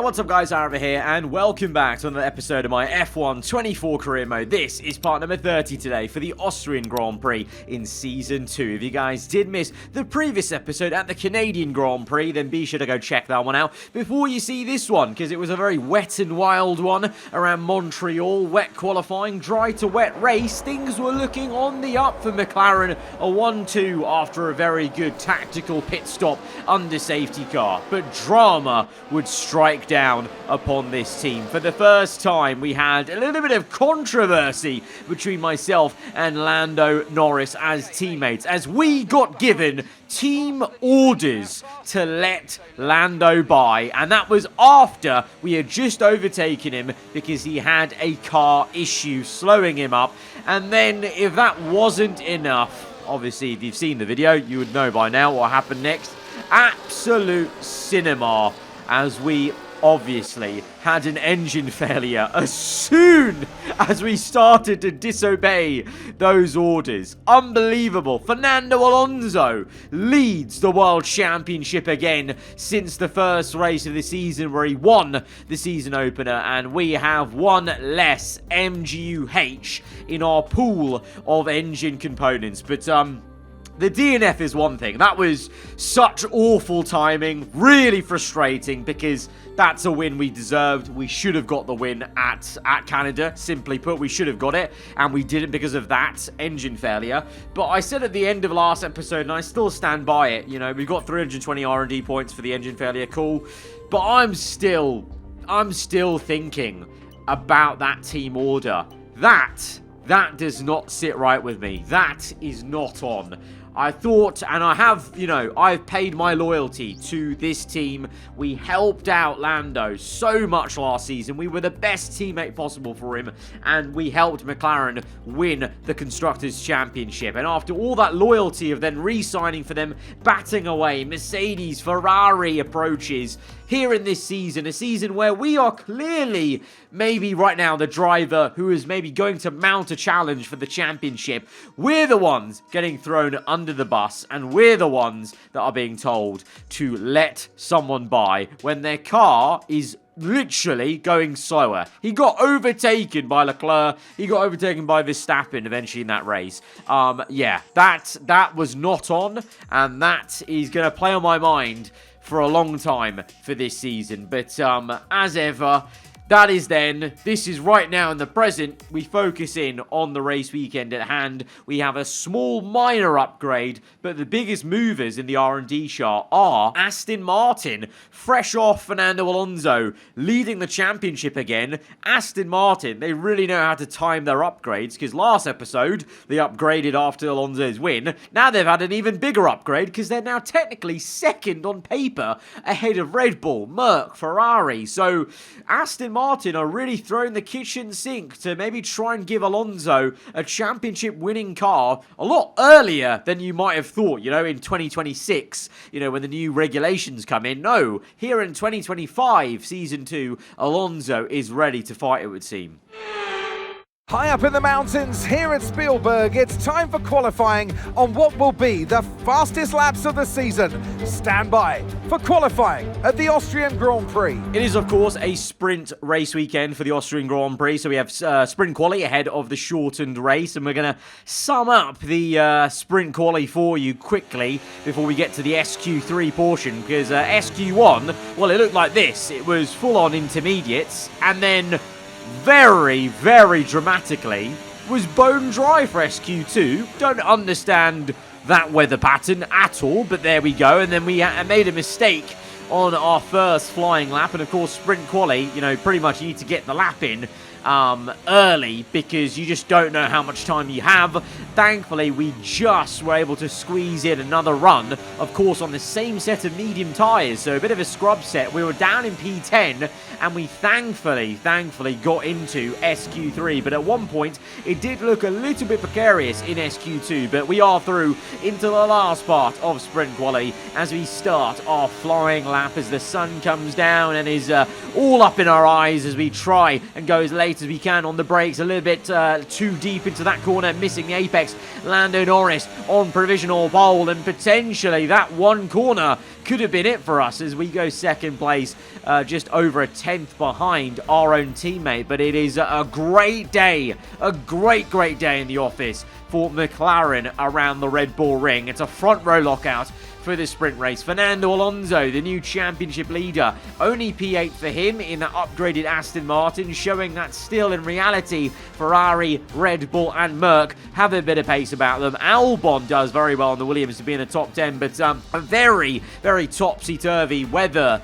what's up guys, aarava here, and welcome back to another episode of my F1 24 career mode. This is part number 30 today for the Austrian Grand Prix in Season 2. If you guys did miss the previous episode at the Canadian Grand Prix, then be sure to go check that one out before you see this one, because it was a very wet and wild one around Montreal. Wet qualifying, dry to wet race. Things were looking on the up for McLaren. A 1-2 after a very good tactical pit stop under safety car. But drama would strike down upon this team. For the first time, we had a little bit of controversy between myself and Lando Norris as teammates, as we got given team orders to let Lando by, and that was after we had just overtaken him because he had a car issue slowing him up. And then if that wasn't enough, obviously if you've seen the video you would know by now what happened next. Absolute cinema, as we obviously had an engine failure as soon as we started to disobey those orders. Unbelievable. Fernando Alonso leads the World Championship again since the first race of the season, where he won the season opener, and we have one less MGUH in our pool of engine components. But the DNF is one thing. That was such awful timing. Really frustrating, because that's a win we deserved. We should have got the win at Canada. Simply put, we should have got it, and we didn't because of that engine failure. But I said at the end of last episode, and I still stand by it, you know, we got 320 R&D points for the engine failure. Cool. But I'm still thinking about that team order. That does not sit right with me. That is not on. I thought, and I have, you know, I've paid my loyalty to this team. We helped out Lando so much last season. We were the best teammate possible for him, and we helped McLaren win the Constructors' Championship. And after all that loyalty of then re-signing for them, batting away Mercedes, Ferrari approaches, here in this season, a season where we are clearly, maybe right now, the driver who is maybe going to mount a challenge for the championship. We're the ones getting thrown under the bus, and we're the ones that are being told to let someone by when their car is literally going slower. He got overtaken by Leclerc. He got overtaken by Verstappen eventually in that race. Yeah, that was not on, and that is going to play on my mind for a long time for this season. But as ever, that is then. This is right now in the present. We focus in on the race weekend at hand. We have a small minor upgrade, but the biggest movers in the R&D chart are Aston Martin, fresh off Fernando Alonso, leading the championship again. Aston Martin, they really know how to time their upgrades, because last episode, they upgraded after Alonso's win. Now they've had an even bigger upgrade, because they're now technically second on paper, ahead of Red Bull, Merc, Ferrari. So Aston Martin are really throwing the kitchen sink to maybe try and give Alonso a championship winning car a lot earlier than you might have thought, you know, in 2026, you know, when the new regulations come in. No, here in 2025, Season 2, Alonso is ready to fight, it would seem. High up in the mountains here at Spielberg, it's time for qualifying on what will be the fastest laps of the season. Stand by for qualifying at the Austrian Grand Prix. It is, of course, a sprint race weekend for the Austrian Grand Prix, so we have sprint quali ahead of the shortened race, and we're going to sum up the sprint quali for you quickly before we get to the SQ3 portion, because SQ1, well, it looked like this. It was full-on intermediates, and then very, very dramatically was bone dry for SQ2. Don't understand that weather pattern at all, but there we go. And then we made a mistake on our first flying lap, and of course sprint quali, you know, pretty much you need to get the lap in early, because you just don't know how much time you have. Thankfully, we just were able to squeeze in another run, of course, on the same set of medium tyres, so a bit of a scrub set. We were down in P10, and we thankfully got into SQ3, but at one point, it did look a little bit precarious in SQ2, but we are through into the last part of sprint quali as we start our flying lap, as the sun comes down and is all up in our eyes as we try and go as late light as we can on the brakes. A little bit too deep into that corner, missing the apex. Lando Norris on provisional pole, and potentially that one corner could have been it for us as we go second place, just over a tenth behind our own teammate. But it is a great day, a great day in the office for McLaren around the Red Bull Ring. It's a front row lockout for the sprint race. Fernando Alonso, the new championship leader, only P8 for him in that upgraded Aston Martin, showing that still in reality Ferrari, Red Bull and Merc have a bit of pace about them. Albon does very well on the Williams to be in the top 10, but a very topsy-turvy weather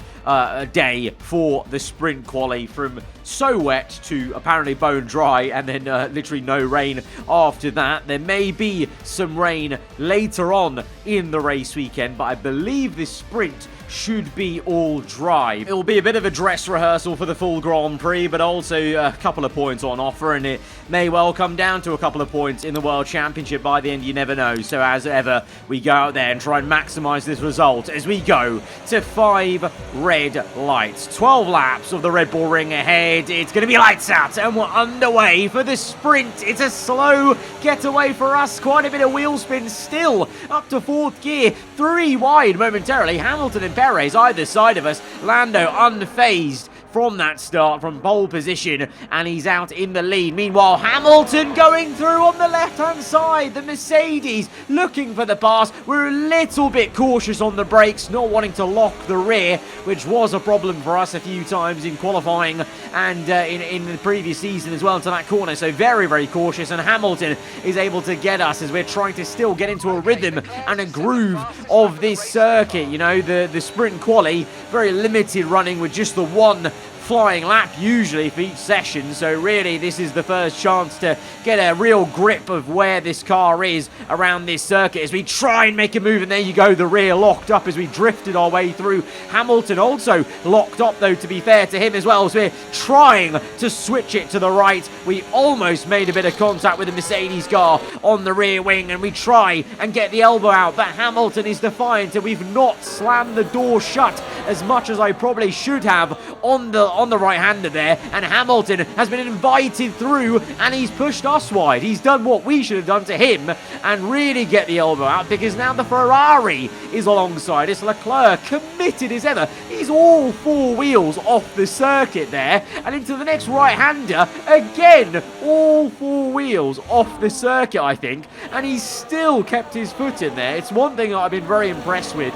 day for the sprint quali, from so wet to apparently bone dry, and then literally no rain after that. There may be some rain later on in the race weekend, but I believe this sprint should be all dry. It will be a bit of a dress rehearsal for the full Grand Prix, but also a couple of points on offer, and it may well come down to a couple of points in the World Championship by the end. You never know. So as ever, we go out there and try and maximize this result as we go to 5 red lights. 12 laps of the Red Bull Ring ahead. It's going to be lights out, and we're underway for the sprint. It's a slow getaway for us. Quite a bit of wheel spin still, up to 4th gear. 3 wide momentarily. Hamilton and Perez either side of us. Lando unfazed from that start, from pole position, and he's out in the lead. Meanwhile, Hamilton going through on the left-hand side. The Mercedes looking for the pass. We're a little bit cautious on the brakes, not wanting to lock the rear, which was a problem for us a few times in qualifying and in the previous season as well to that corner. So very cautious, and Hamilton is able to get us as we're trying to still get into a rhythm and a groove of this circuit. You know, the sprint quali, very limited running with just the one flying lap usually for each session, so really this is the first chance to get a real grip of where this car is around this circuit as we try and make a move. And there you go, the rear locked up as we drifted our way through. Hamilton also locked up, though, to be fair to him as well, as we're trying to switch it to the right. We almost made a bit of contact with the Mercedes car on the rear wing, and we try and get the elbow out, but Hamilton is defiant, and we've not slammed the door shut as much as I probably should have on the right-hander there, and Hamilton has been invited through, and he's pushed us wide. He's done what we should have done to him and really get the elbow out, because now the Ferrari is alongside us. Leclerc, committed as ever. He's all 4 wheels off the circuit there, and into the next right-hander again, all 4 wheels off the circuit, I think, and he's still kept his foot in there. It's one thing that I've been very impressed with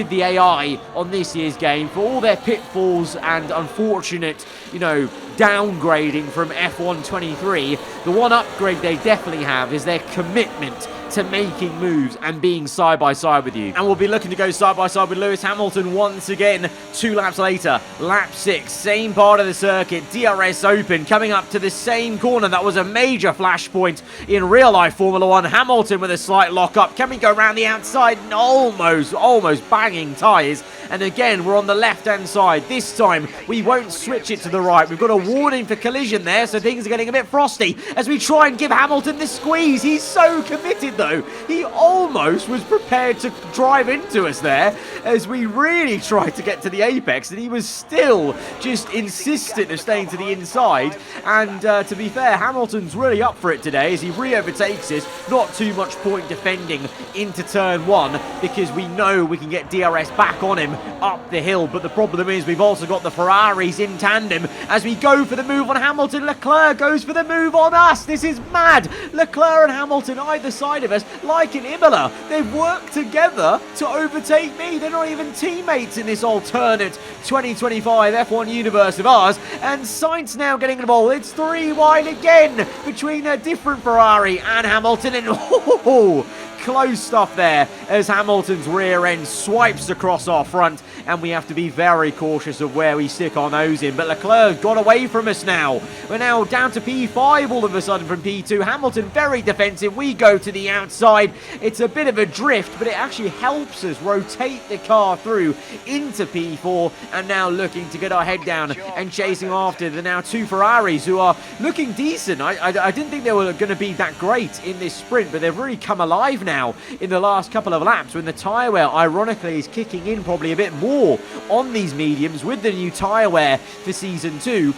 the AI on this year's game, for all their pitfalls and unfortunate, downgrading from F1 23. The one upgrade they definitely have is their commitment to making moves and being side by side with you. And we'll be looking to go side by side with Lewis Hamilton once again 2 laps later. Lap 6, same part of the circuit, DRS open, coming up to the same corner. That was a major flashpoint in real life Formula 1. Hamilton with a slight lock up. Can we go around the outside? And almost banging tyres. And again, we're on the left-hand side. This time, we won't switch it to the right. We've got a warning for collision there, so things are getting a bit frosty as we try and give Hamilton the squeeze. He's so committed, though. He almost was prepared to drive into us there as we really tried to get to the apex, and he was still just insistent of staying to the inside. And to be fair, Hamilton's really up for it today as he re-overtakes us. Not too much point defending into turn 1 because we know we can get DRS back on him up the hill, but the problem is we've also got the Ferraris in tandem as we go for the move on Hamilton. Leclerc goes for the move on us. This is mad. Leclerc and Hamilton either side of us, like in Imola. They've worked together to overtake me. They're not even teammates in this alternate 2025 F1 universe of ours, and Sainz now getting involved. It's 3 wide again between a different Ferrari and Hamilton, and close stuff there as Hamilton's rear end swipes across our front, and we have to be very cautious of where we stick our nose in. But Leclerc got away from us now. We're now down to P5 all of a sudden from P2. Hamilton very defensive. We go to the outside. It's a bit of a drift, but it actually helps us rotate the car through into P4, and now looking to get our head down and chasing after the now 2 Ferraris who are looking decent. I didn't think they were going to be that great in this sprint, but they've really come alive now in the last couple of laps when the tyre wear ironically is kicking in probably a bit more on these mediums with the new tyre wear for season 2.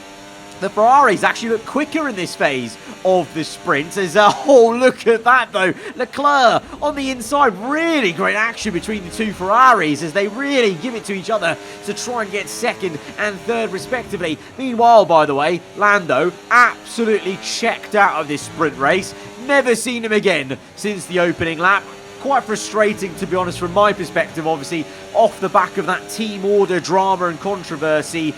The Ferraris actually look quicker in this phase of the sprint. Oh, look at that, though. Leclerc on the inside. Really great action between the two Ferraris as they really give it to each other to try and get second and third, respectively. Meanwhile, by the way, Lando absolutely checked out of this sprint race. Never seen him again since the opening lap. Quite frustrating, to be honest, from my perspective, obviously, off the back of that team order drama and controversy.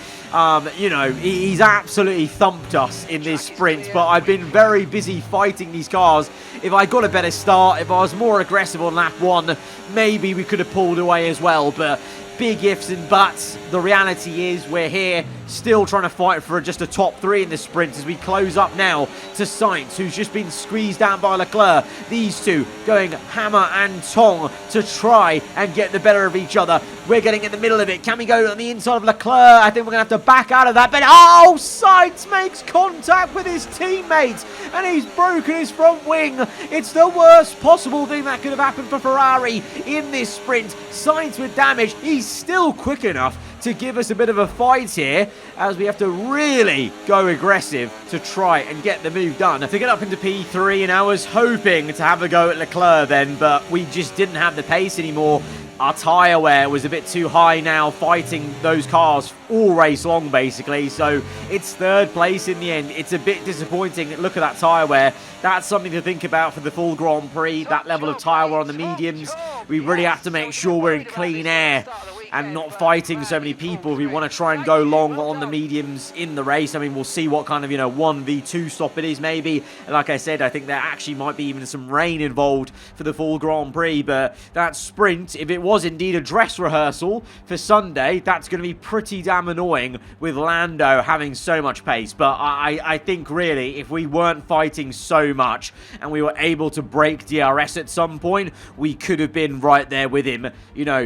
You know, he's absolutely thumped us in this sprint, but I've been very busy fighting these cars. If I got a better start, if I was more aggressive on lap 1, maybe we could have pulled away as well, but big ifs and buts. The reality is we're here still trying to fight for just a top 3 in the sprint as we close up now to Sainz, who's just been squeezed down by Leclerc. These two going hammer and tong to try and get the better of each other. We're getting in the middle of it. Can we go on the inside of Leclerc? I think we're going to have to back out of that. But oh, Sainz makes contact with his teammate and he's broken his front wing. It's the worst possible thing that could have happened for Ferrari in this sprint. Sainz with damage. He's still quick enough to give us a bit of a fight here as we have to really go aggressive to try and get the move done. To get up into P3, and I was hoping to have a go at Leclerc then, but we just didn't have the pace anymore. Our tyre wear was a bit too high now, fighting those cars all race long, basically. So it's third place in the end. It's a bit disappointing. Look at that tyre wear. That's something to think about for the full Grand Prix. That level of tyre wear on the mediums. We really have to make sure we're in clean air and not fighting so many people. We want to try and go long on the mediums in the race. I mean, we'll see what kind of, 1v2 stop it is maybe. And like I said, I think there actually might be even some rain involved for the full Grand Prix. But that sprint, if it was indeed a dress rehearsal for Sunday, that's going to be pretty damn annoying with Lando having so much pace. But I think really, if we weren't fighting so much and we were able to break DRS at some point, we could have been right there with him,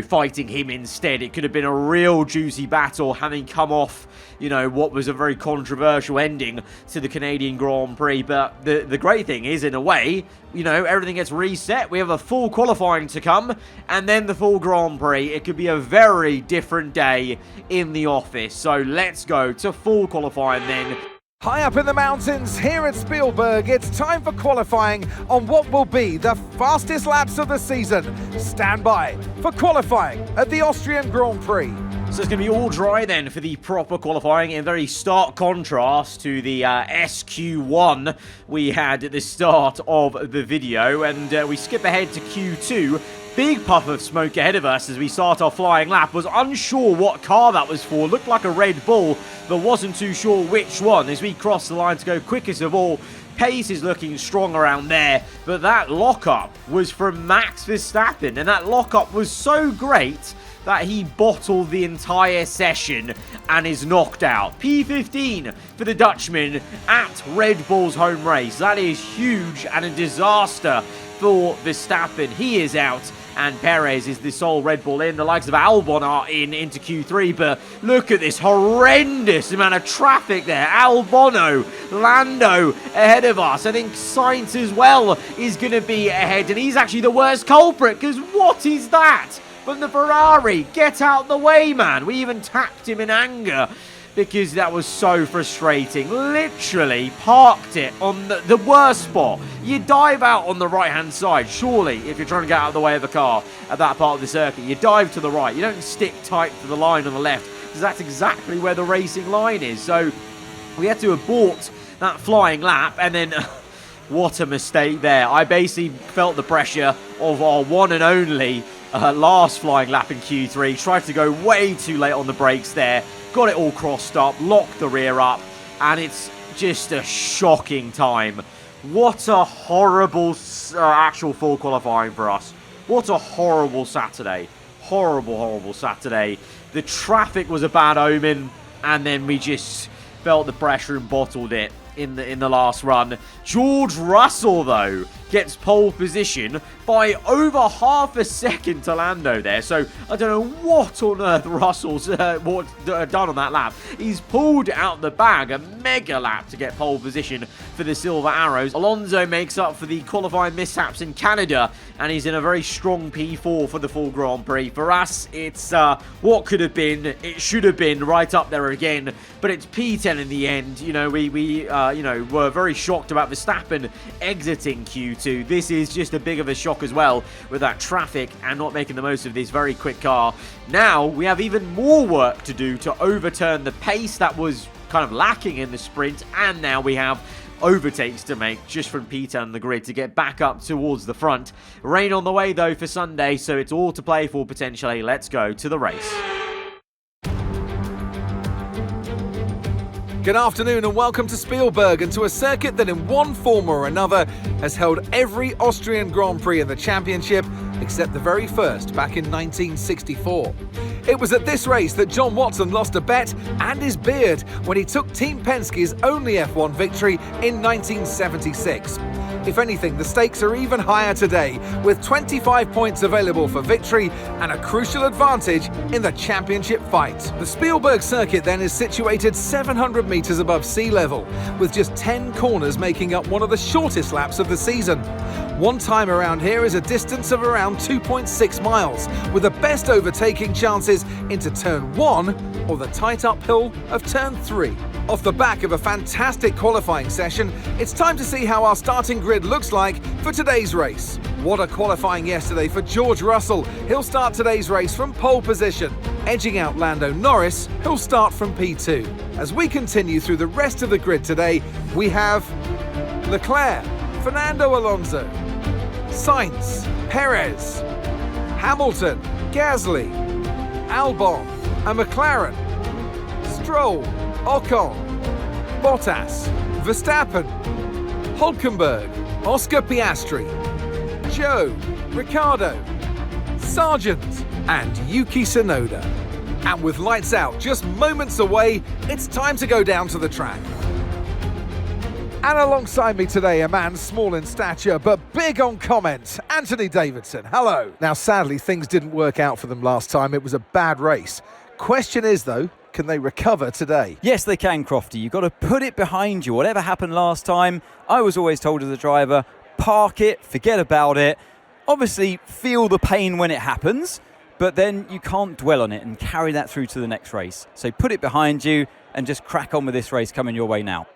fighting him instead. It could have been a real juicy battle, having come off, what was a very controversial ending to the Canadian Grand Prix. But the great thing is, in a way, everything gets reset. We have a full qualifying to come, and then the full Grand Prix. It could be a very different day in the office. So let's go to full qualifying then. High up in the mountains here at Spielberg, it's time for qualifying on what will be the fastest laps of the season. Stand by for qualifying at the Austrian Grand Prix. So it's going to be all dry then for the proper qualifying, in very stark contrast to the SQ1 we had at the start of the video. And we skip ahead to Q2. Big puff of smoke ahead of us as we start our flying lap. Was unsure what car that was for. Looked like a Red Bull, but wasn't too sure which one as we cross the line to go quickest of all. Pace is looking strong around there, but that lockup was from Max Verstappen, and that lockup was so great that he bottled the entire session and is knocked out. P15 for the Dutchman at Red Bull's home race. That is huge and a disaster for Verstappen. He is out, and Perez is the sole Red Bull in. The likes of Albon are into Q3, but look at this horrendous amount of traffic there. Albono, Lando ahead of us. I think Sainz as well is going to be ahead, and he's actually the worst culprit, because what is that from the Ferrari? Get out the way, man. We even tapped him in anger because that was so frustrating. Literally parked it on the worst spot. You dive out on the right-hand side, surely, if you're trying to get out of the way of a car at that part of the circuit. You dive to the right. You don't stick tight to the line on the left, because that's exactly where the racing line is. So we had to abort that flying lap, and then what a mistake there. I basically felt the pressure of our one and only last flying lap in Q3. Tried to go way too late on the brakes there. Got it all crossed up, locked the rear up, and it's just a shocking time. What a horrible actual full qualifying for us. What a horrible Saturday. Horrible, horrible Saturday. The traffic was a bad omen, and then we just felt the pressure and bottled it in the last run. George Russell, though, gets pole position by over half a second to Lando there. So I don't know what on earth Russell's done on that lap. He's pulled out the bag, a mega lap to get pole position for the Silver Arrows. Alonso makes up for the qualifying mishaps in Canada, and he's in a very strong P4 for the full Grand Prix. For us, it's what could have been, it should have been right up there again, but it's P10 in the end. You know, we were very shocked about Verstappen exiting Q2. This is just a big of a shock as well with that traffic and not making the most of this very quick car. Now we have even more work to do to overturn the pace that was kind of lacking in the sprint, and now we have overtakes to make just from P10 on the grid to get back up towards the front. Rain on the way though for Sunday, so it's all to play for potentially. Let's go to the race. Good afternoon and welcome to Spielberg, and to a circuit that in one form or another has held every Austrian Grand Prix in the championship except the very first back in 1964. It was at this race that John Watson lost a bet and his beard when he took Team Penske's only F1 victory in 1976. If anything, the stakes are even higher today, with 25 points available for victory and a crucial advantage in the championship fight. The Spielberg circuit then is situated 700 metres above sea level, with just 10 corners making up one of the shortest laps of the season. One time around here is a distance of around 2.6 miles, with the best overtaking chances into turn 1 or the tight uphill of turn 3. Off the back of a fantastic qualifying session, it's time to see how our starting grid looks like for today's race. What a qualifying yesterday for George Russell. He'll start today's race from pole position, edging out Lando Norris, who'll start from P2. As we continue through the rest of the grid today, we have Leclerc, Fernando Alonso, Sainz, Perez, Hamilton, Gasly, Albon, and McLaren, Stroll, Ocon, Bottas, Verstappen, Hülkenberg, Oscar Piastri, Joe, Ricciardo, Sargent, and Yuki Tsunoda. And with lights out just moments away, it's time to go down to the track. And alongside me today, a man small in stature but big on comment, Anthony Davidson. Hello. Now, sadly, things didn't work out for them last time. It was a bad race. Question is, though, can they recover today? Yes, they can, Crofty. You've got to put it behind you. Whatever happened last time, I was always told as a driver, park it, forget about it. Obviously, feel the pain when it happens, but then you can't dwell on it and carry that through to the next race. So put it behind you and just crack on with this race coming your way now.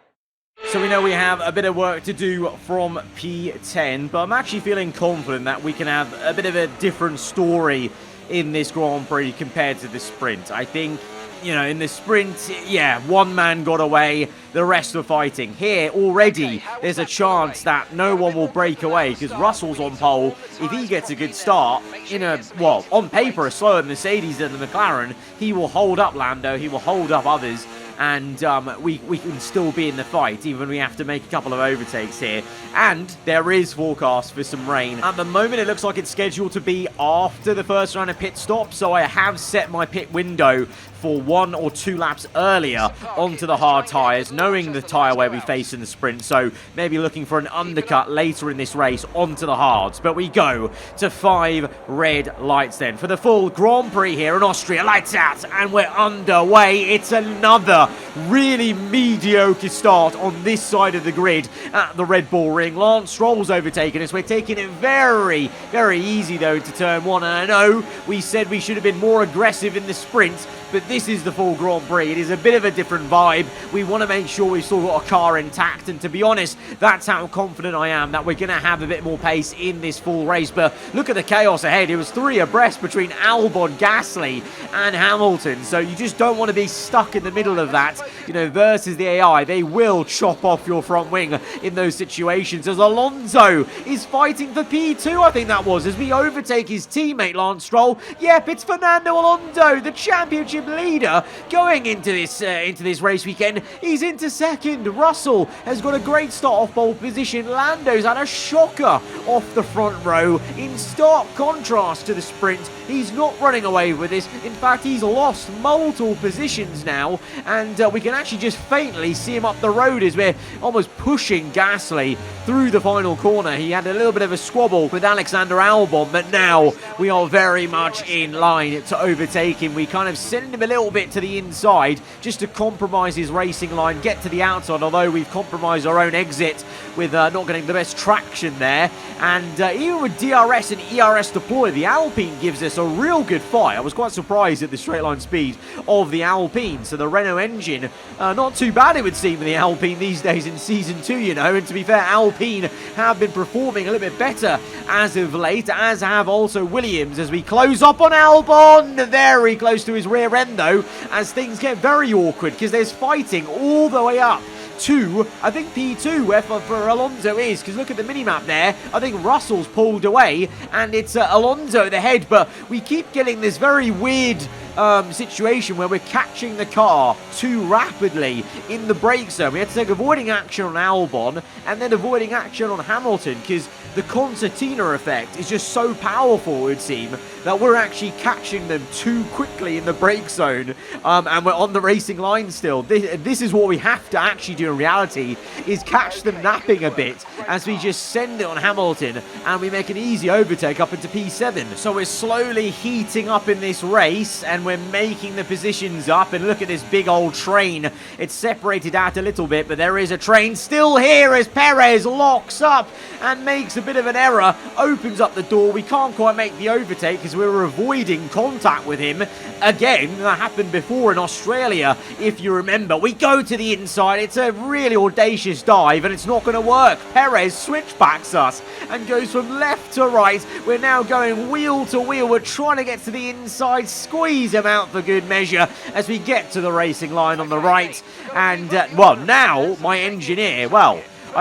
So we know we have a bit of work to do from P10, but I'm actually feeling confident that we can have a bit of a different story in this Grand Prix compared to the sprint. I think, you know, in the sprint, yeah, one man got away, the rest were fighting. Here, already, there's a chance that no one will break away because Russell's on pole. If he gets a good start, on paper, a slower Mercedes than the McLaren, he will hold up Lando, he will hold up others, and we can still be in the fight, even when we have to make a couple of overtakes here. And there is forecast for some rain. At the moment, it looks like it's scheduled to be after the first round of pit stop, so I have set my pit window for 1 or 2 laps earlier onto the hard tyres, knowing the tyre wear we face in the sprint, so maybe looking for an undercut later in this race onto the hards. But we go to 5 red lights then for the full Grand Prix here in Austria. Lights out, and we're underway. It's another really mediocre start on this side of the grid at the Red Bull Ring. Lance Stroll's overtaken us. We're taking it very, very easy though into turn 1, and I know we said we should have been more aggressive in the sprint, but this is the full Grand Prix. It is a bit of a different vibe. We want to make sure we've still got a car intact, and to be honest, that's how confident I am that we're going to have a bit more pace in this full race. But look at the chaos ahead. It was 3 abreast between Albon, Gasly, and Hamilton, so you just don't want to be stuck in the middle of that, you know, versus the AI. They will chop off your front wing in those situations, as Alonso is fighting for P2, I think that was, as we overtake his teammate Lance Stroll. Yep, it's Fernando Alonso, the championship leader, going into this race weekend. He's into second. Russell has got a great start off pole position. Lando's had a shocker off the front row. In stark contrast to the sprint, he's not running away with this. In fact, he's lost multiple positions now, and we can actually just faintly see him up the road as we're almost pushing Gasly through the final corner. He had a little bit of a squabble with Alexander Albon, but now we are very much in line to overtake him. We kind of send him a little bit to the inside just to compromise his racing line, get to the outside, although we've compromised our own exit with not getting the best traction there. And even with DRS and ERS deployed, the Alpine gives us a real good fight. I was quite surprised at the straight line speed of the Alpine. So the Renault engine, not too bad it would seem in the Alpine these days in Season 2, you know. And to be fair, Alpine have been performing a little bit better as of late, as have also Williams, as we close up on Albon. Very close to his rear end, though, as things get very awkward, because there's fighting all the way up to, I think, P2, where for Alonso is, because look at the minimap there. I think Russell's pulled away, and it's Alonso at the head, but we keep getting this very weird situation where we're catching the car too rapidly in the brake zone. We had to take avoiding action on Albon and then avoiding action on Hamilton, because the concertina effect is just so powerful, it would seem, that we're actually catching them too quickly in the brake zone, and we're on the racing line still. This is what we have to actually do in reality, is catch them napping a bit as we just send it on Hamilton and we make an easy overtake up into P7. So we're slowly heating up in this race and we're making the positions up, and look at this big old train. It's separated out a little bit, but there is a train still here as Perez locks up and makes a bit of an error, opens up the door. We can't quite make the overtake because we were avoiding contact with him. Again, that happened before in Australia, if you remember. We go to the inside. It's a really audacious dive, and it's not going to work. Perez switchbacks us and goes from left to right. We're now going wheel to wheel. We're trying to get to the inside, squeeze him out for good measure as we get to the racing line on the right. And, well, now my engineer,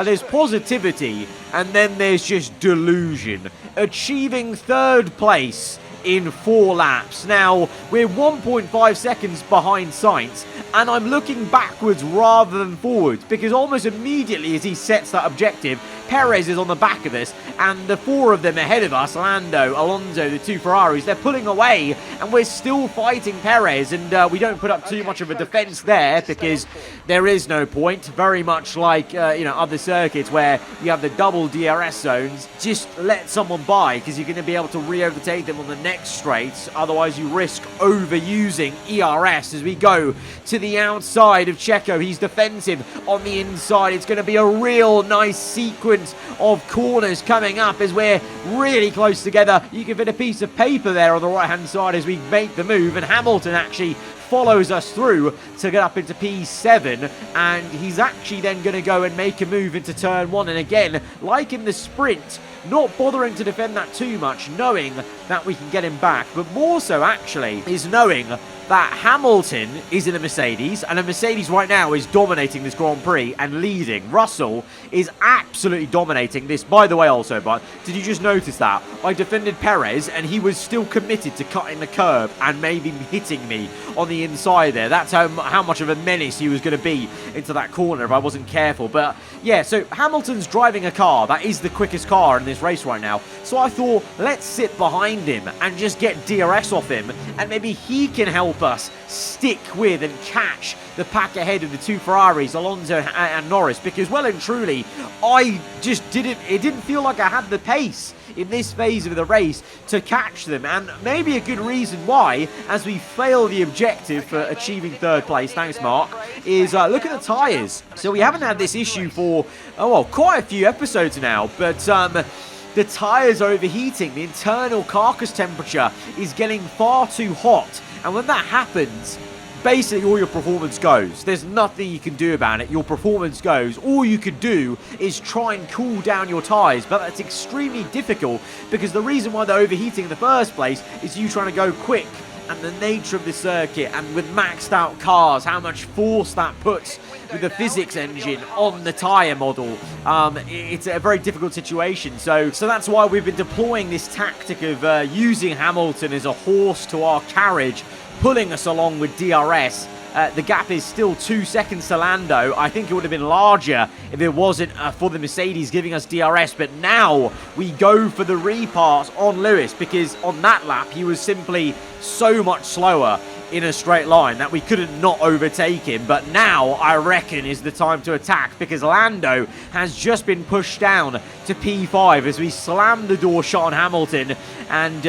there's positivity, and then there's just delusion. Achieving third place in 4 laps. Now, we're 1.5 seconds behind Sainz, and I'm looking backwards rather than forwards, because almost immediately as he sets that objective, Perez is on the back of us, and the 4 of them ahead of us, Lando, Alonso, the 2 Ferraris, they're pulling away, and we're still fighting Perez, and we don't put up too much of a defense there, because there is no point. Very much like, other circuits where you have the double DRS zones, just let someone by, because you're going to be able to re-overtake them on the next straights. Otherwise, you risk overusing ERS as we go to the outside of Checo. He's defensive on the inside. It's going to be a real nice sequence of corners coming up as we're really close together. You can fit a piece of paper there on the right-hand side as we make the move, and Hamilton actually follows us through to get up into P7, and he's actually then going to go and make a move into turn 1. And again, like in the sprint, not bothering to defend that too much, knowing that we can get him back, but more so actually is knowing that Hamilton is in a Mercedes, and a Mercedes right now is dominating this Grand Prix and leading. Russell is absolutely dominating this. By the way, also, but did you just notice that? I defended Perez, and he was still committed to cutting the curb and maybe hitting me on the inside there. That's how much of a menace he was going to be into that corner if I wasn't careful. But yeah, so Hamilton's driving a car that is the quickest car in this race right now. So I thought, let's sit behind him and just get DRS off him, and maybe he can help us stick with and catch the pack ahead of the 2 Ferraris, Alonso and Norris, because well and truly, it didn't feel like I had the pace in this phase of the race to catch them, and maybe a good reason why, as we fail the objective for achieving third place, thanks Mark, is look at the tyres. So we haven't had this issue for, quite a few episodes now, but the tyres are overheating. The internal carcass temperature is getting far too hot, and when that happens, basically all your performance goes. There's nothing you can do about it. Your performance goes. All you could do is try and cool down your tyres, but that's extremely difficult, because the reason why they're overheating in the first place is you trying to go quick, and the nature of the circuit, and with maxed out cars, how much force that puts with the physics engine on the tyre model. It's a very difficult situation. So that's why we've been deploying this tactic of using Hamilton as a horse to our carriage, pulling us along with DRS. The gap is still 2 seconds to Lando. I think it would have been larger if it wasn't for the Mercedes giving us DRS. But now we go for the repass on Lewis, because on that lap he was simply so much slower in a straight line, that we couldn't not overtake him. But now, I reckon, is the time to attack, because Lando has just been pushed down to P5 as we slam the door shut on Hamilton and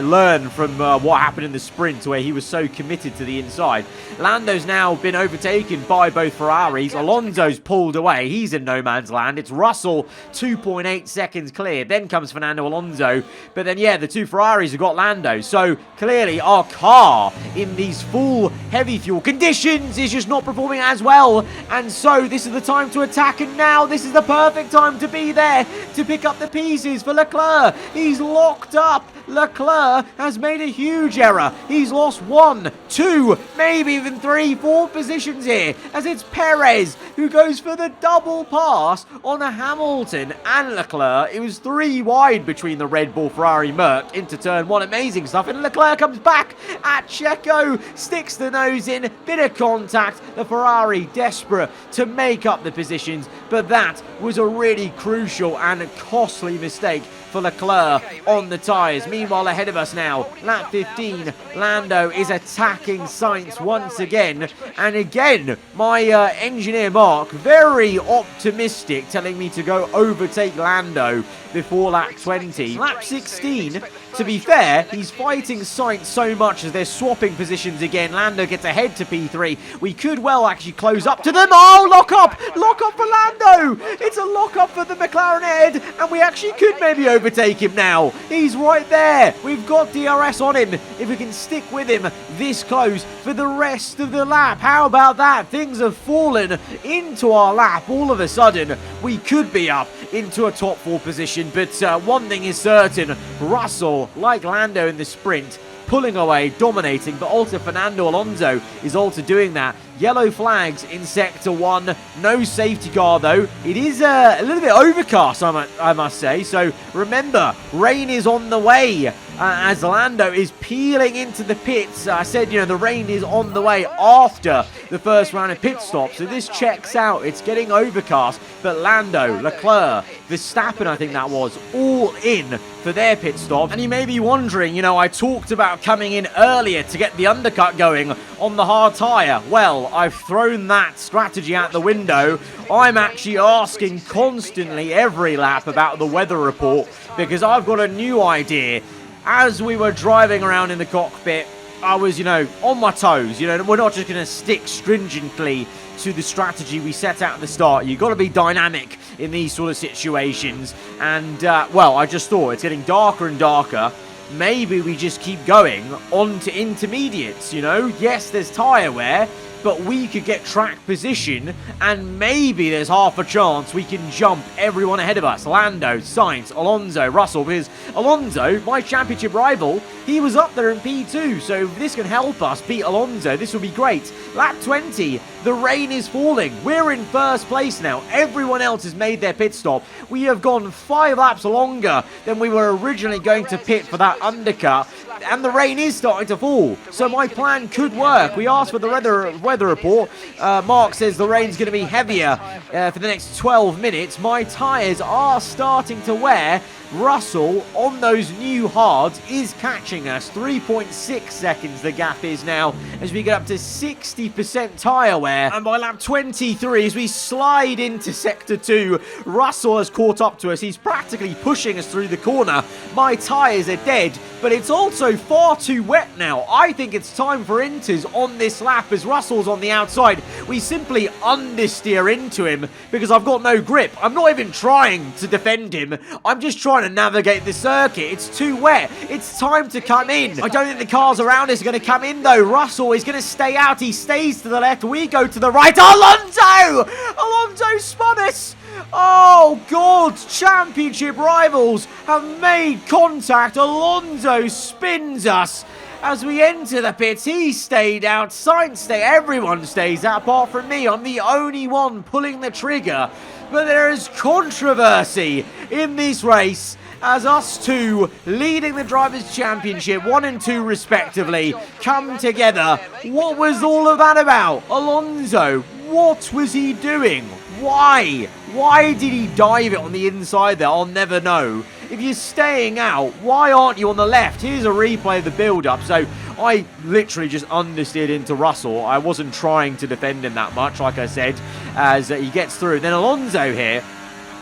learn from what happened in the sprint where he was so committed to the inside. Lando's now been overtaken by both Ferraris. Alonso's pulled away. He's in no man's land. It's Russell, 2.8 seconds clear. Then comes Fernando Alonso. But then, yeah, the two Ferraris have got Lando. So, clearly, our car in these full heavy fuel conditions is just not performing as well. And so, this is the time to attack. And now, this is the perfect time to be there to pick up the pieces for Leclerc. He's locked up. Leclerc has made a huge error. He's lost 1, 2, maybe even 3, 4 positions here, as it's Perez who goes for the double pass on a Hamilton and Leclerc. It was 3 wide between the Red Bull, Ferrari, Merc into turn 1. Amazing stuff. And Leclerc comes back at Checo, sticks the nose in, bit of contact. The Ferrari desperate to make up the positions, but that was a really crucial and costly mistake for Leclerc on the tyres. Meanwhile, ahead of us now, lap 15, Lando is attacking Sainz once again. And again, my engineer Mark, very optimistic, telling me to go overtake Lando before lap 20. Lap 16, to be fair, he's fighting Sainz so much as they're swapping positions again. Lando gets ahead to P3. We could well actually close up to them. Oh, lock up! Lock up for Lando! It's a lock up for the McLaren head, and we actually could maybe overtake him now. He's right there. We've got DRS on him. If we can stick with him this close for the rest of the lap. How about that? Things have fallen into our lap. All of a sudden, we could be up into a top 4 position, but one thing is certain, Russell, like Lando in the sprint, pulling away, dominating, but also Fernando Alonso is also doing that. Yellow flags in Sector 1. No safety car, though. It is a little bit overcast, I must say. So, remember, rain is on the way as Lando is peeling into the pits. I said, the rain is on the way after the first round of pit stops. So, this checks out. It's getting overcast. But Lando, Leclerc, Verstappen, I think that was, all in for their pit stop. And you may be wondering, I talked about coming in earlier to get the undercut going on the hard tyre. Well, I've thrown that strategy out the window. I'm actually asking constantly every lap about the weather report because I've got a new idea. As we were driving around in the cockpit, I was, on my toes. We're not just going to stick stringently to the strategy we set out at the start. You've got to be dynamic in these sort of situations. And, I just thought it's getting darker and darker. Maybe we just keep going on to intermediates, Yes, there's tyre wear, but we could get track position, and maybe there's half a chance we can jump everyone ahead of us. Lando, Sainz, Alonso, Russell, because Alonso, my championship rival, he was up there in P2, so if this can help us beat Alonso, this will be great. Lap 20, the rain is falling. We're in first place now. Everyone else has made their pit stop. We have gone 5 laps longer than we were originally going to pit for that undercut. And the rain is starting to fall, so my plan could work. We asked for the weather report. Mark says the rain's going to be heavier for the next 12 minutes. My tyres are starting to wear. Russell, on those new hards, is catching us. 3.6 seconds the gap is now as we get up to 60% tyre wear. And by lap 23, as we slide into Sector 2, Russell has caught up to us. He's practically pushing us through the corner. My tyres are dead, but it's also far too wet now. I think it's time for inters on this lap as Russell's on the outside. We simply understeer into him because I've got no grip. I'm not even trying to defend him. I'm just trying to navigate the circuit. It's too wet. It's time to come in. I don't think the cars around us are going to come in, though. Russell is going to stay out. He stays to the left. We go to the right. Alonso! Alonso spun us! Oh, God. Championship rivals have made contact. Alonso spins us. As we enter the pits, he stayed out. Sainz stayed. Everyone stays out apart from me. I'm the only one pulling the trigger. But there is controversy in this race as us two, leading the Drivers' Championship, 1 and 2 respectively, come together. What was all of that about? Alonso, what was he doing? Why? Why did he dive it on the inside there? I'll never know. If you're staying out, why aren't you on the left? Here's a replay of the build-up. So I literally just understeered into Russell. I wasn't trying to defend him that much, like I said, as he gets through. And then Alonso here,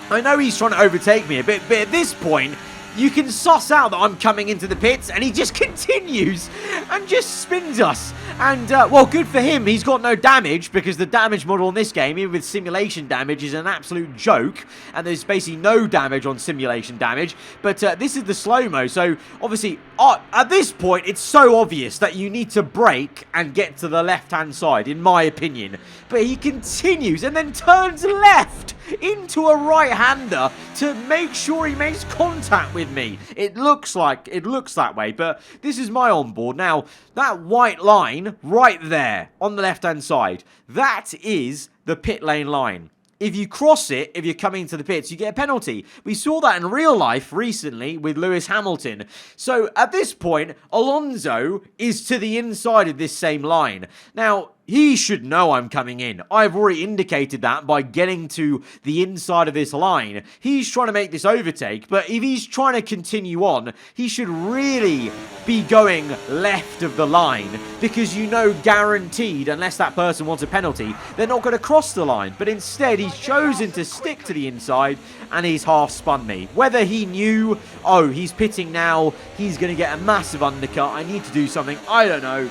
I know he's trying to overtake me a bit, but at this point, you can suss out that I'm coming into the pits, and he just continues and just spins us. And, well, good for him. He's got no damage, because the damage model in this game, even with simulation damage, is an absolute joke. And there's basically no damage on simulation damage. But this is the slow-mo. So, obviously, at this point, it's so obvious that you need to brake and get to the left-hand side, in my opinion. But he continues and then turns left into a right-hander to make sure he makes contact with me. It looks that way, but this is my onboard. Now, that white line right there on the left-hand side, that is the pit lane line. If you cross it, if you're coming to the pits, you get a penalty. We saw that in real life recently with Lewis Hamilton. So at this point, Alonso is to the inside of this same line. Now, he should know I'm coming in. I've already indicated that by getting to the inside of this line. He's trying to make this overtake, but if he's trying to continue on, he should really be going left of the line, because you know guaranteed, unless that person wants a penalty, they're not going to cross the line. But instead, he's chosen to stick to the inside, and he's half spun me. Whether he knew, oh, he's pitting now, he's going to get a massive undercut, I need to do something, I don't know.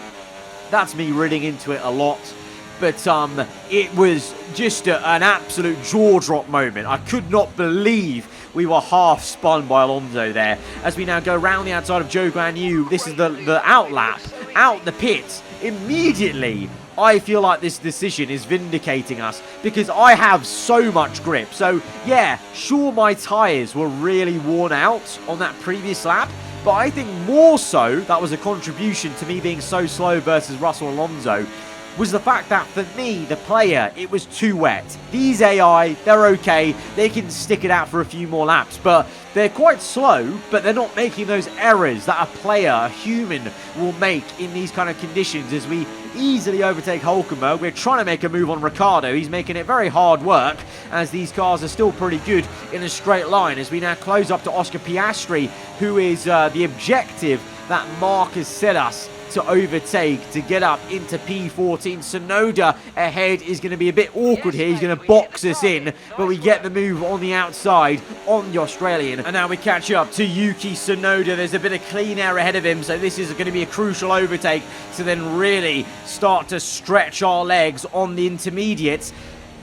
That's me reading into it a lot. But it was just an absolute jaw-drop moment. I could not believe we were half spun by Alonso there. As we now go around the outside of Zhou Guanyu, this is the out lap, out the pits. Immediately, I feel like this decision is vindicating us, because I have so much grip. So, yeah, sure, my tyres were really worn out on that previous lap, but I think more so, that was a contribution to me being so slow versus Russell Alonso, was the fact that for me, the player, it was too wet. These AI, they're okay, they can stick it out for a few more laps, but they're quite slow, but they're not making those errors that a player, a human, will make in these kind of conditions. As we easily overtake Hulkenberg, we're trying to make a move on Ricciardo. He's making it very hard work, as these cars are still pretty good in a straight line. As we now close up to Oscar Piastri, who is the objective that Mark has set us to overtake, to get up into P14. Tsunoda ahead is going to be a bit awkward here. He's going to box us in, but we get the move on the outside on the Australian. And now we catch up to Yuki Tsunoda. There's a bit of clean air ahead of him, so this is going to be a crucial overtake to then really start to stretch our legs on the intermediates.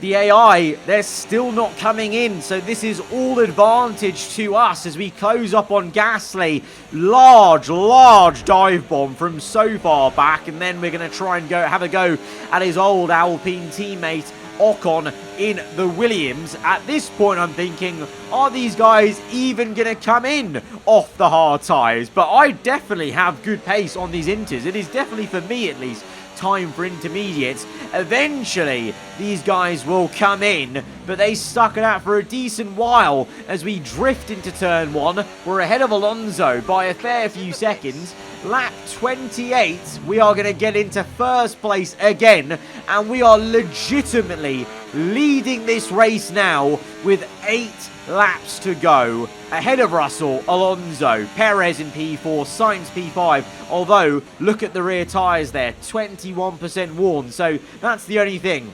The AI, they're still not coming in, so this is all advantage to us as we close up on Gasly. Large dive bomb from so far back, and then we're going to try and have a go at his old Alpine teammate Ocon in the Williams. At this point, I'm thinking, are these guys even going to come in off the hard tyres? But I definitely have good pace on these inters. It is definitely, for me at least, time for intermediates. Eventually, these guys will come in, but they stuck it out for a decent while as we drift into turn one. We're ahead of Alonso by a fair few seconds. Lap 28, we are going to get into first place again, and we are legitimately leading this race now with 8 laps to go. Ahead of Russell, Alonso, Perez in P4, Sainz P5, although look at the rear tyres there, 21% worn, so that's the only thing.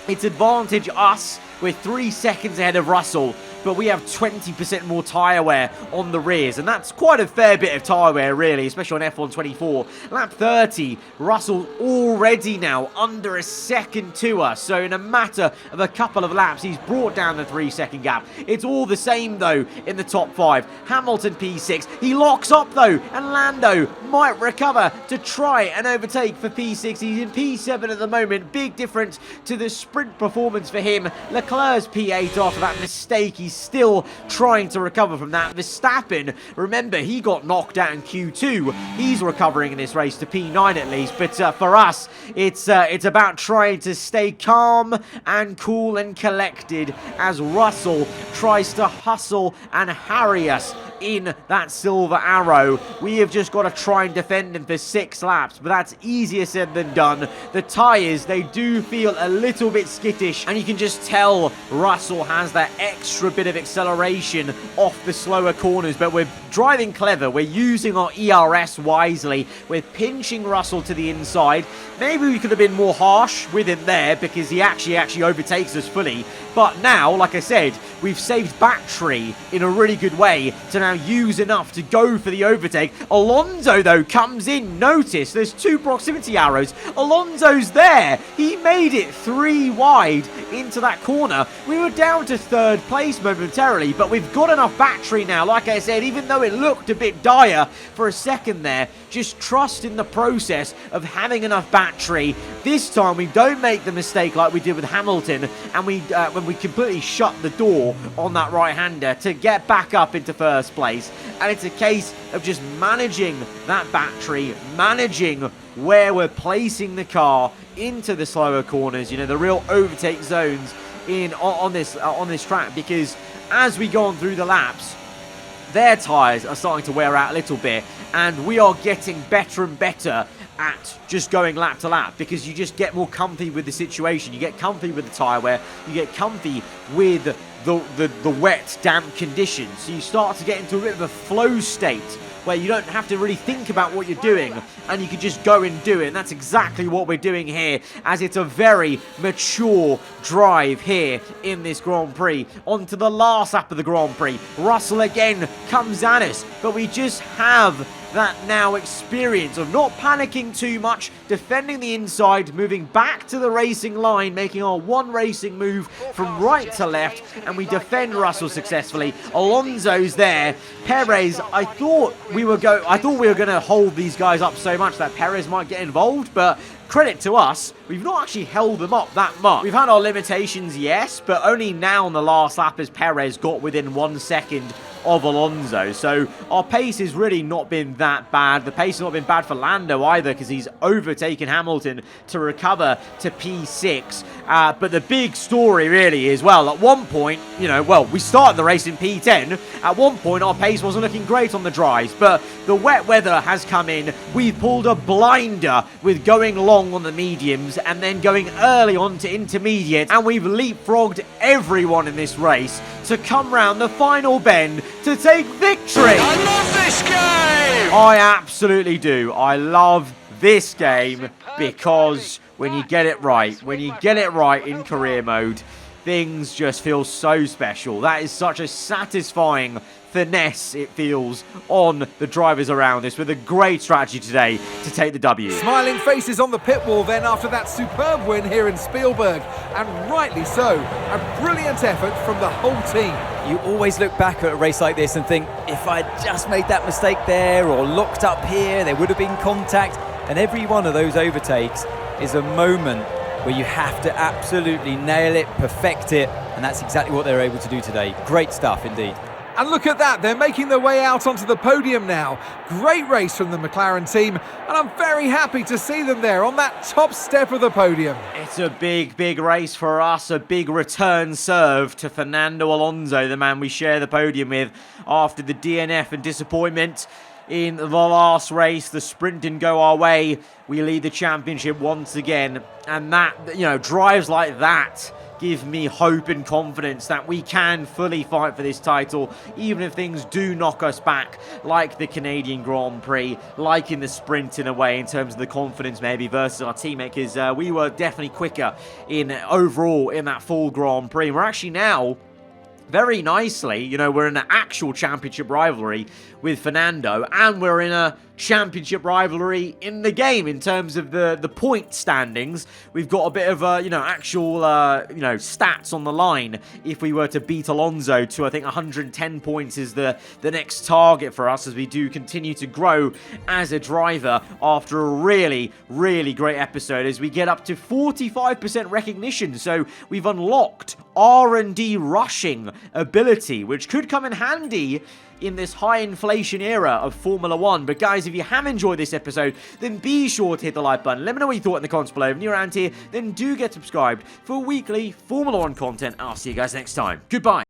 It's advantage us, we're 3 seconds ahead of Russell, but we have 20% more tyre wear on the rears, and that's quite a fair bit of tyre wear, really, especially on F1 24. Lap 30, Russell already now under a second to us, so in a matter of a couple of laps, he's brought down the 3-second gap. It's all the same, though, in the top 5. Hamilton P6, he locks up, though, and Lando might recover to try and overtake for P6. He's in P7 at the moment, big difference to the sprint performance for him. Leclerc's P8 after that mistake. He's still trying to recover from that. Verstappen, remember, he got knocked out in Q2. He's recovering in this race to P9 at least. But for us, it's about trying to stay calm and cool and collected as Russell tries to hustle and harry us in that silver arrow. We have just got to try and defend him for 6 laps, but that's easier said than done. The tyres, they do feel a little bit skittish, and you can just tell Russell has that extra bit of acceleration off the slower corners, but we're driving clever. We're using our ERS wisely. We're pinching Russell to the inside. Maybe we could have been more harsh with him there because he actually overtakes us fully. But now, like I said, we've saved battery in a really good way to now use enough to go for the overtake. Alonso, though, comes in. Notice there's 2 proximity arrows. Alonso's there. He made it 3 wide into that corner. We were down to 3rd place momentarily, but we've got enough battery now. Like I said, even though it looked a bit dire for a second there, just trust in the process of having enough battery. This time we don't make the mistake like we did with Hamilton, and when we completely shut the door on that right-hander to get back up into 1st place. And it's a case of just managing that battery, managing where we're placing the car into the slower corners, you know, the real overtake zones on this track, because as we go on through the laps, their tyres are starting to wear out a little bit, and we are getting better and better at just going lap to lap, because you just get more comfy with the situation. You get comfy with the tyre wear, you get comfy with the wet, damp conditions. So you start to get into a bit of a flow state where you don't have to really think about what you're doing, and you can just go and do it. And that's exactly what we're doing here, as it's a very mature drive here in this Grand Prix. On to the last lap of the Grand Prix. Russell again comes at us, but we just have that now experience of not panicking too much, defending the inside, moving back to the racing line, making our one racing move from right to left, and we defend Russell successfully. Alonso's there. Perez, I thought we were going to hold these guys up so much that Perez might get involved, but credit to us, we've not actually held them up that much. We've had our limitations, yes, but only now on the last lap has Perez got within 1 second of Alonso. So our pace has really not been that bad. The pace has not been bad for Lando either, because he's overtaken Hamilton to recover to P6. But the big story really is, well, at one point, we started the race in P10. At one point, our pace wasn't looking great on the drives, but the wet weather has come in. We've pulled a blinder with going long on the mediums and then going early on to intermediate, and we've leapfrogged everyone in this race to come round the final bend to take victory. I love this game! I absolutely do. I love this game because when you get it right, in career mode, things just feel so special. That is such a satisfying finesse it feels on the drivers around us, with a great strategy today to take the W. Smiling faces on the pit wall then after that superb win here in Spielberg, and rightly so. A brilliant effort from the whole team. You always look back at a race like this and think, if I'd just made that mistake there or looked up here, there would have been contact. And every one of those overtakes is a moment where you have to absolutely nail it, perfect it, and that's exactly what they were able to do today. Great stuff indeed. And look at that, they're making their way out onto the podium now. Great race from the McLaren team, and I'm very happy to see them there on that top step of the podium. It's a big, big race for us, a big return serve to Fernando Alonso, the man we share the podium with after the DNF and disappointment in the last race. The sprint didn't go our way. We lead the championship once again, and that, drives like that give me hope and confidence that we can fully fight for this title, even if things do knock us back, like the Canadian Grand Prix, like in the sprint in a way, in terms of the confidence maybe versus our teammate, because we were definitely quicker overall in that full Grand Prix. We're actually now, very nicely, we're in an actual championship rivalry with Fernando, and we're in a championship rivalry in the game in terms of the point standings. We've got a bit of actual stats on the line. If we were to beat Alonso to, I think, 110 points is the next target for us, as we do continue to grow as a driver after a really, really great episode, as we get up to 45% recognition. So we've unlocked R&D rushing ability, which could come in handy in this high inflation era of Formula 1. But guys, if you have enjoyed this episode, then be sure to hit the like button. Let me know what you thought in the comments below. If you're around here, then do get subscribed for weekly Formula 1 content. I'll see you guys next time. Goodbye.